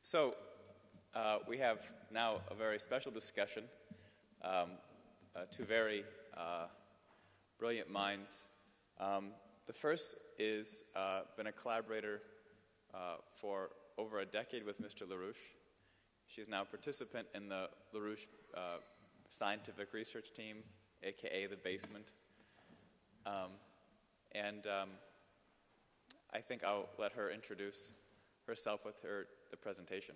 So we have now a very special discussion, two very brilliant minds. The first is been a collaborator for over a decade with Mr. LaRouche. She's now a participant in the LaRouche scientific research team, aka the basement. And I think I'll let her introduce herself with the presentation.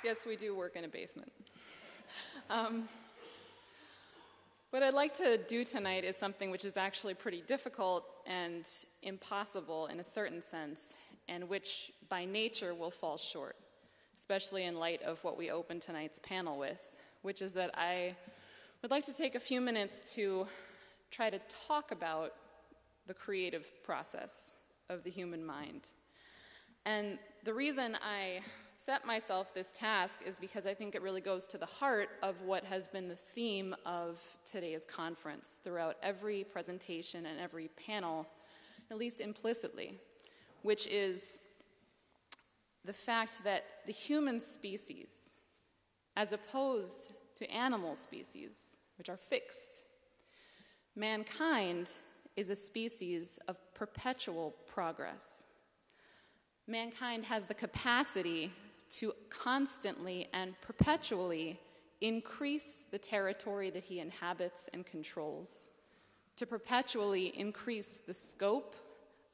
Yes, we do work in a basement. What I'd like to do tonight is something which is actually pretty difficult and impossible in a certain sense, and which by nature will fall short, especially in light of what we open tonight's panel with, which is that I would like to take a few minutes to try to talk about the creative process of the human mind. And the reason I set myself this task is because I think it really goes to the heart of what has been the theme of today's conference throughout every presentation and every panel, at least implicitly, which is the fact that the human species, as opposed to animal species, which are fixed, mankind is a species of perpetual progress. Mankind has the capacity to constantly and perpetually increase the territory that he inhabits and controls, to perpetually increase the scope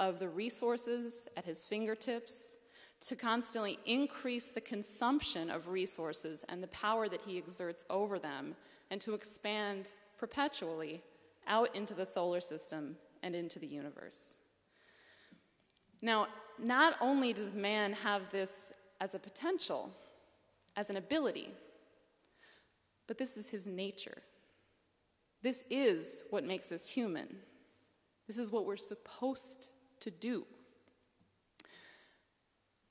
of the resources at his fingertips, to constantly increase the consumption of resources and the power that he exerts over them, and to expand perpetually out into the solar system and into the universe. Now, not only does man have this as a potential, as an ability, but this is his nature. This is what makes us human. This is what we're supposed to do.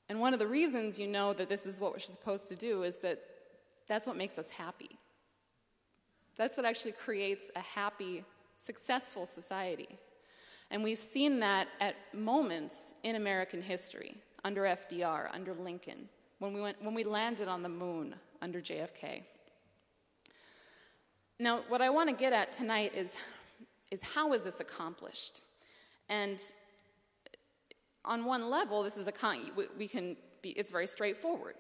And one of the reasons you know that this is what we're supposed to do is that that's what makes us happy. That's what actually creates a happy, successful society. And we've seen that at moments in American history, under FDR, under Lincoln, when we landed on the moon under JFK. Now, what I want to get at tonight is how is this accomplished? And on one level, this is it's very straightforward.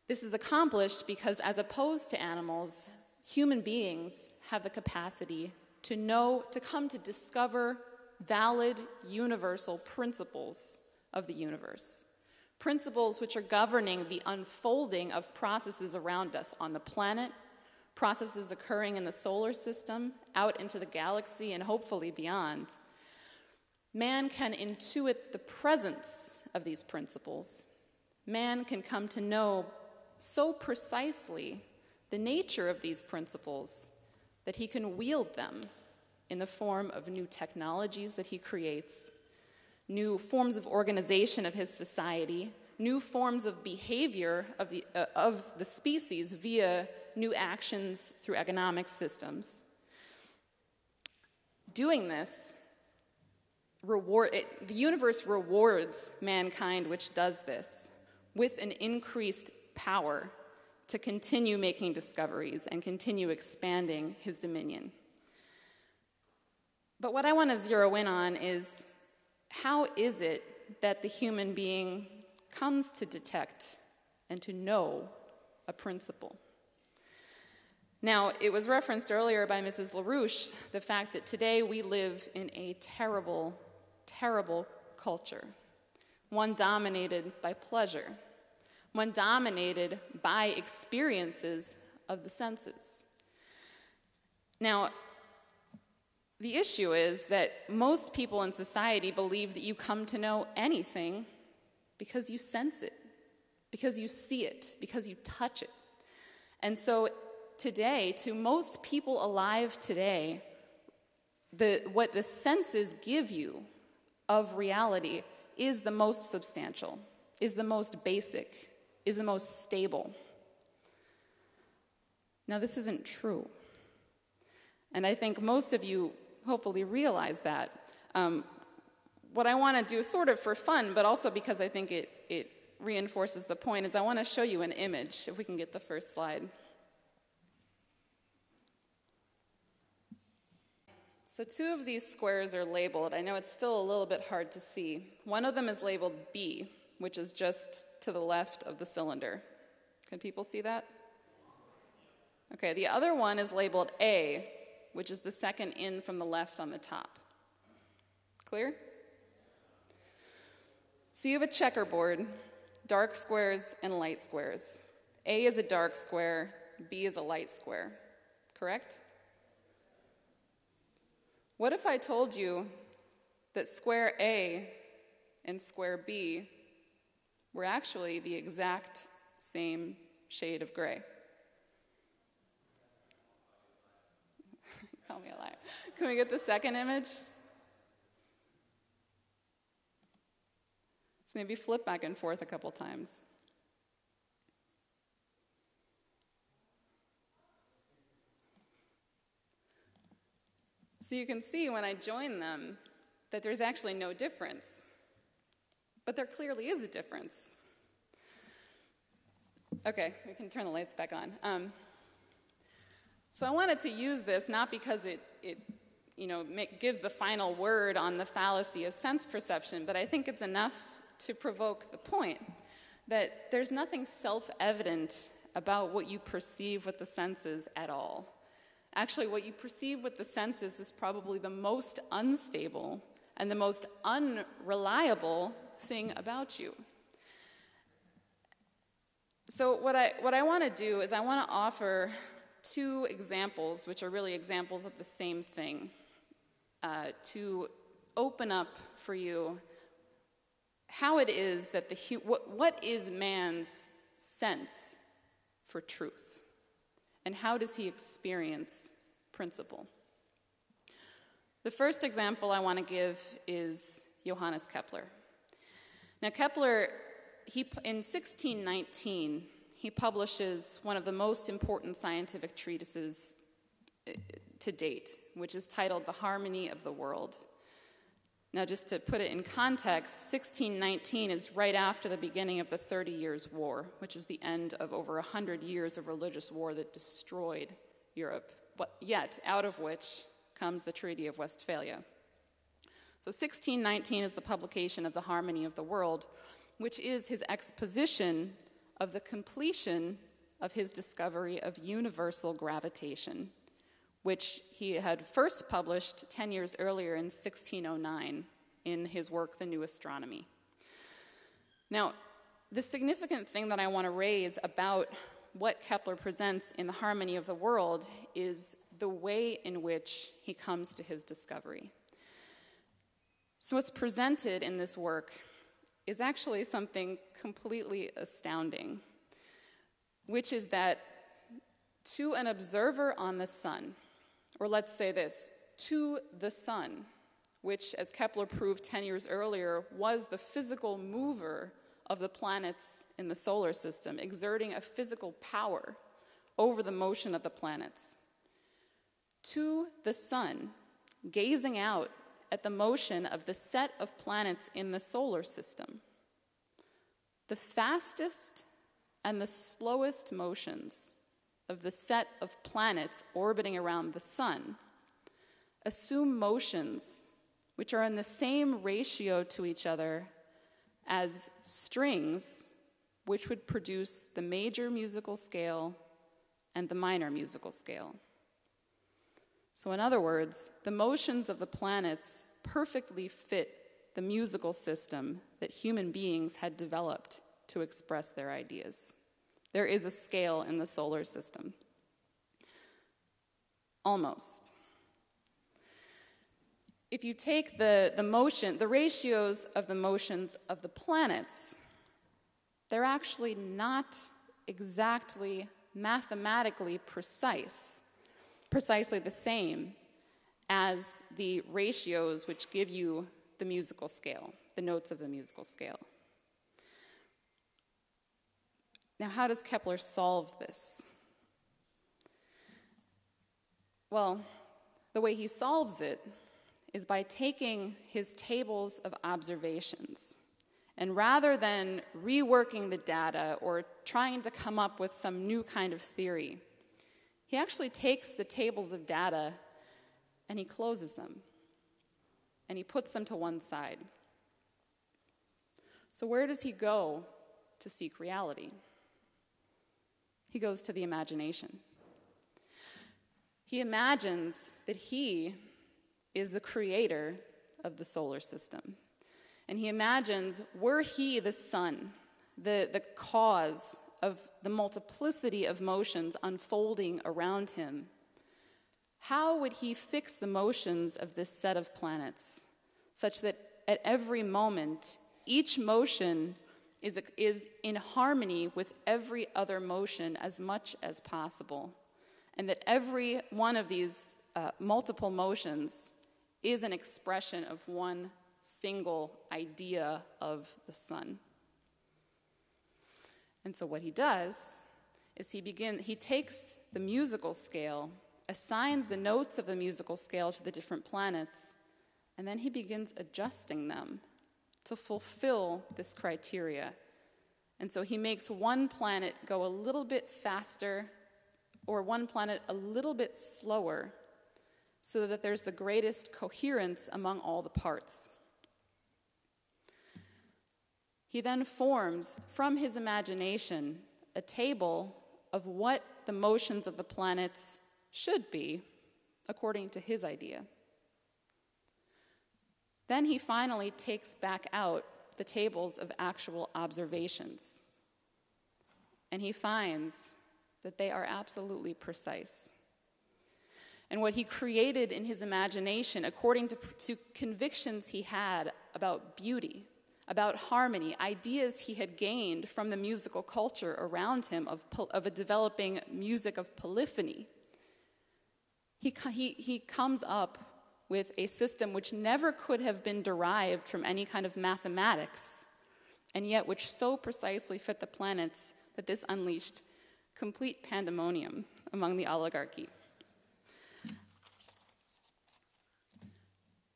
This is accomplished because, as opposed to animals, human beings have the capacity to come to discover valid, universal principles of the universe. Principles which are governing the unfolding of processes around us on the planet, processes occurring in the solar system, out into the galaxy, and hopefully beyond. Man can intuit the presence of these principles. Man can come to know so precisely the nature of these principles that he can wield them in the form of new technologies that he creates, new forms of organization of his society, new forms of behavior of the species via new actions through economic systems. Doing this, the universe rewards mankind which does this with an increased power to continue making discoveries and continue expanding his dominion. But what I want to zero in on is, how is it that the human being comes to detect and to know a principle? Now, it was referenced earlier by Mrs. LaRouche, the fact that today we live in a terrible, terrible culture, one dominated by pleasure, one dominated by experiences of the senses. Now, the issue is that most people in society believe that you come to know anything because you sense it, because you see it, because you touch it. And so today, to most people alive today, what the senses give you of reality is the most substantial, is the most basic, is the most stable. Now, this isn't true. And I think most of you hopefully realize that. What I want to do, sort of for fun, but also because I think it reinforces the point, is I want to show you an image, if we can get the first slide. So 2 of these squares are labeled. I know it's still a little bit hard to see. One of them is labeled B, which is just to the left of the cylinder. Can people see that? Okay, the other one is labeled A, which is the second in from the left on the top. Clear? So you have a checkerboard, dark squares and light squares. A is a dark square, B is a light square. Correct? What if I told you that square A and square B were actually the exact same shade of gray? Call me a liar. Can we get the second image? So maybe flip back and forth a couple times. So you can see when I join them that there's actually no difference. But there clearly is a difference. Okay, we can turn the lights back on. So I wanted to use this not because it gives the final word on the fallacy of sense perception, but I think it's enough to provoke the point that there's nothing self-evident about what you perceive with the senses at all. Actually, what you perceive with the senses is probably the most unstable and the most unreliable thing about you. So what I want to do is I want to offer 2 examples, which are really examples of the same thing, to open up for you how it is that what is man's sense for truth, and how does he experience principle. The first example I want to give is Johannes Kepler. Now Kepler, in 1619, he publishes one of the most important scientific treatises to date, which is titled The Harmony of the World. Now, just to put it in context, 1619 is right after the beginning of the 30 Years' War, which was the end of over 100 years of religious war that destroyed Europe, but yet out of which comes the Treaty of Westphalia. So 1619 is the publication of The Harmony of the World, which is his exposition of the completion of his discovery of universal gravitation, which he had first published 10 years earlier in 1609 in his work, The New Astronomy. Now, the significant thing that I want to raise about what Kepler presents in The Harmony of the World is the way in which he comes to his discovery. So what's presented in this work is actually something completely astounding, which is that to an observer on the sun, or let's say this, to the sun, which, as Kepler proved 10 years earlier, was the physical mover of the planets in the solar system, exerting a physical power over the motion of the planets. To the sun, gazing out at the motion of the set of planets in the solar system, the fastest and the slowest motions of the set of planets orbiting around the sun assume motions which are in the same ratio to each other as strings, which would produce the major musical scale and the minor musical scale. So in other words, the motions of the planets perfectly fit the musical system that human beings had developed to express their ideas. There is a scale in the solar system. Almost. If you take the ratios of the motions of the planets, they're actually not exactly mathematically precisely the same as the ratios which give you the musical scale, the notes of the musical scale. Now, how does Kepler solve this? Well, the way he solves it is by taking his tables of observations. And rather than reworking the data or trying to come up with some new kind of theory, he actually takes the tables of data and he closes them. And he puts them to one side. So where does he go to seek reality? He goes to the imagination. He imagines that he is the creator of the solar system. And he imagines, were he the sun, the cause of the multiplicity of motions unfolding around him, how would he fix the motions of this set of planets such that at every moment, each motion is in harmony with every other motion as much as possible, and that every one of these multiple motions is an expression of one single idea of the sun. And so what he does is he takes the musical scale, assigns the notes of the musical scale to the different planets, and then he begins adjusting them to fulfill this criteria. And so he makes one planet go a little bit faster or one planet a little bit slower so that there's the greatest coherence among all the parts. He then forms, from his imagination, a table of what the motions of the planets should be, according to his idea. Then he finally takes back out the tables of actual observations, and he finds that they are absolutely precise. And what he created in his imagination, according to convictions he had about beauty, about harmony, ideas he had gained from the musical culture around him of a developing music of polyphony, he comes up with a system which never could have been derived from any kind of mathematics, and yet which so precisely fit the planets that this unleashed complete pandemonium among the oligarchy.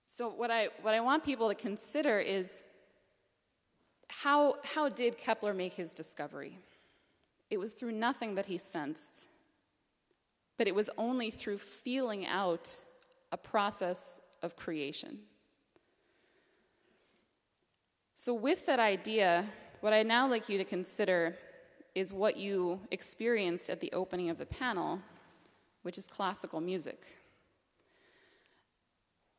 So what I want people to consider is how did Kepler make his discovery? It was through nothing that he sensed, but it was only through feeling out a process of creation. So with that idea, what I'd now like you to consider is what you experienced at the opening of the panel, which is classical music.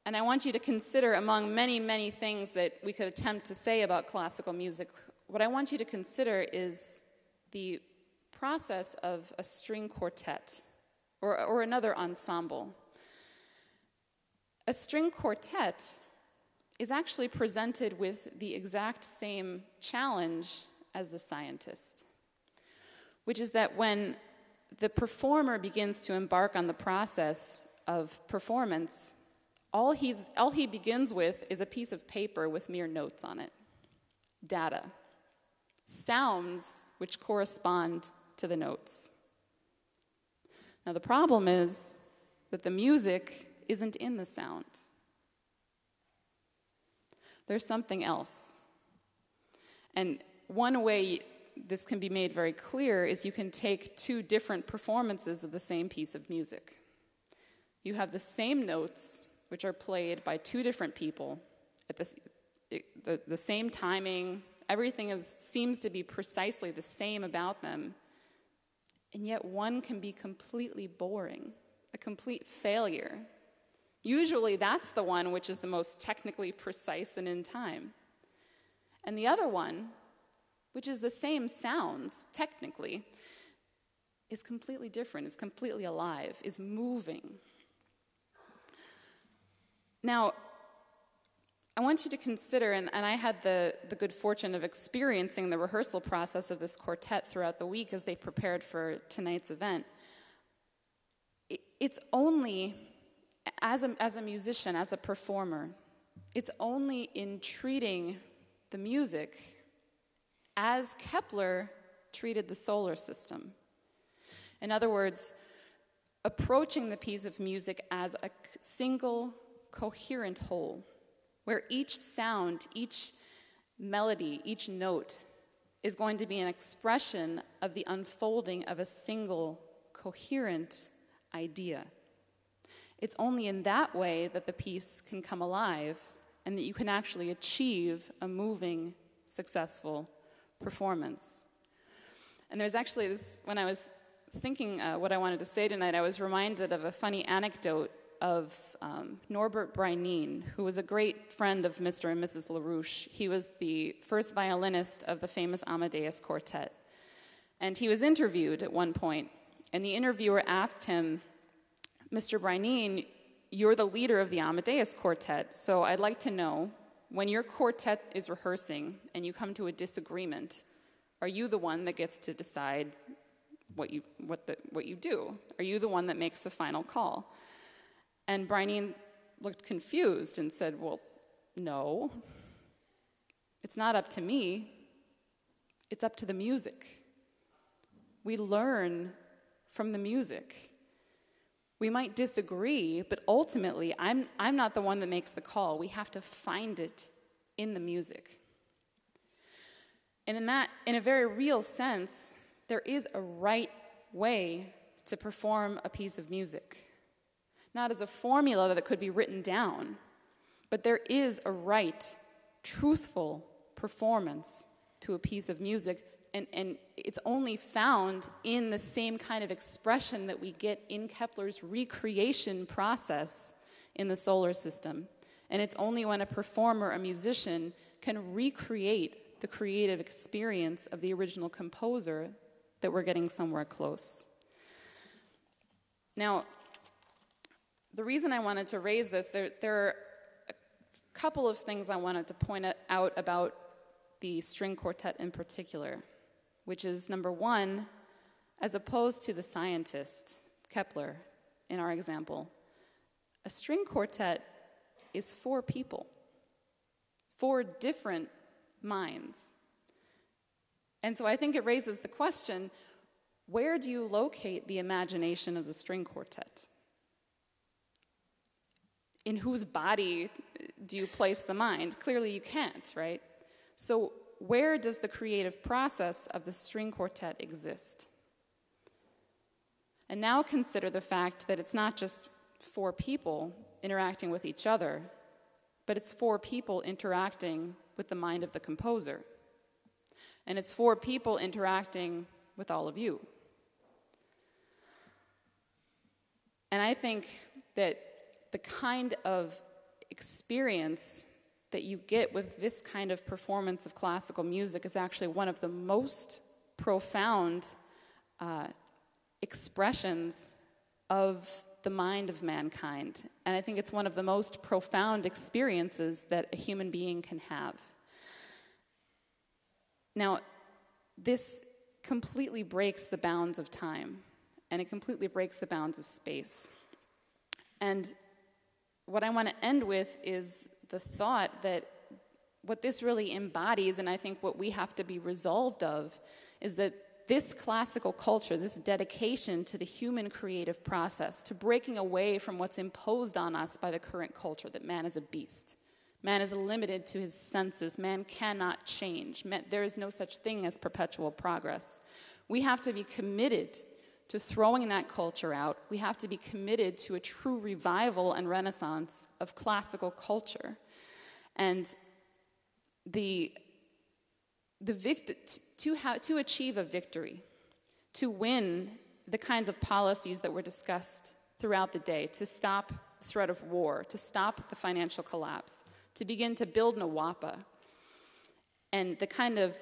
And I want you to consider, among many, many things that we could attempt to say about classical music, what I want you to consider is the process of a string quartet or another ensemble. A string quartet is actually presented with the exact same challenge as the scientist, which is that when the performer begins to embark on the process of performance, all he begins with is a piece of paper with mere notes on it, data, sounds which correspond to the notes. Now the problem is that the music isn't in the sound. There's something else. And one way this can be made very clear is you can take two different performances of the same piece of music. You have the same notes, which are played by two different people at the same timing. Everything seems to be precisely the same about them, and yet one can be completely boring, a complete failure. Usually that's the one which is the most technically precise and in time. And the other one, which is the same sounds, technically, is completely different, is completely alive, is moving. Now, I want you to consider, and I had the good fortune of experiencing the rehearsal process of this quartet throughout the week as they prepared for tonight's event. It's only, as a musician, as a performer, it's only in treating the music as Kepler treated the solar system. In other words, approaching the piece of music as a single, coherent whole, where each sound, each melody, each note is going to be an expression of the unfolding of a single, coherent idea. It's only in that way that the piece can come alive and that you can actually achieve a moving, successful performance. And there's actually this, when I was thinking what I wanted to say tonight, I was reminded of a funny anecdote of Norbert Breining, who was a great friend of Mr. and Mrs. LaRouche. He was the first violinist of the famous Amadeus Quartet. And he was interviewed at one point, and the interviewer asked him, Mr. Breining, you're the leader of the Amadeus Quartet, so I'd like to know, when your quartet is rehearsing and you come to a disagreement, are you the one that gets to decide what you do? Are you the one that makes the final call? And Breining looked confused and said, well, no. It's not up to me. It's up to the music. We learn from the music. We might disagree, but ultimately, I'm not the one that makes the call. We have to find it in the music. And in a very real sense, there is a right way to perform a piece of music. Not as a formula that could be written down, but there is a right, truthful performance to a piece of music, and it's only found in the same kind of expression that we get in Kepler's recreation process in the solar system. And it's only when a performer, a musician, can recreate the creative experience of the original composer that we're getting somewhere close. Now, the reason I wanted to raise this, there are a couple of things I wanted to point out about the string quartet in particular, which is, number one, as opposed to the scientist, Kepler, in our example, a string quartet is 4 people, 4 different minds. And so I think it raises the question, where do you locate the imagination of the string quartet? In whose body do you place the mind? Clearly you can't, right? So where does the creative process of the string quartet exist? And now consider the fact that it's not just 4 people interacting with each other, but it's 4 people interacting with the mind of the composer. And it's 4 people interacting with all of you. And I think that the kind of experience that you get with this kind of performance of classical music is actually one of the most profound expressions of the mind of mankind. And I think it's one of the most profound experiences that a human being can have. Now, this completely breaks the bounds of time, and it completely breaks the bounds of space. And what I want to end with is the thought that what this really embodies, and I think what we have to be resolved of, is that this classical culture, this dedication to the human creative process, to breaking away from what's imposed on us by the current culture, that man is a beast. Man is limited to his senses. Man cannot change. There is no such thing as perpetual progress. We have to be committed to throwing that culture out. We have to be committed to a true revival and renaissance of classical culture. And to achieve a victory, to win the kinds of policies that were discussed throughout the day, to stop the threat of war, to stop the financial collapse, to begin to build Nawapa, and the kind of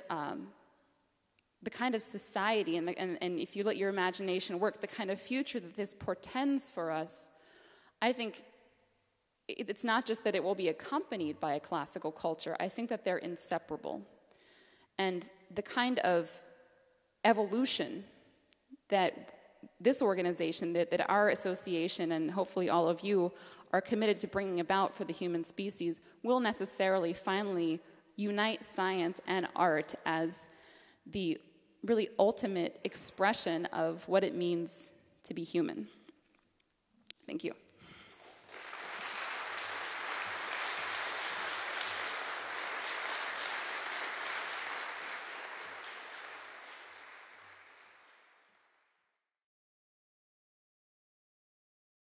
society, and if you let your imagination work, the kind of future that this portends for us, I think it's not just that it will be accompanied by a classical culture. I think that they're inseparable. And the kind of evolution that this organization, that our association, and hopefully all of you are committed to bringing about for the human species, will necessarily finally unite science and art as the really ultimate expression of what it means to be human. Thank you.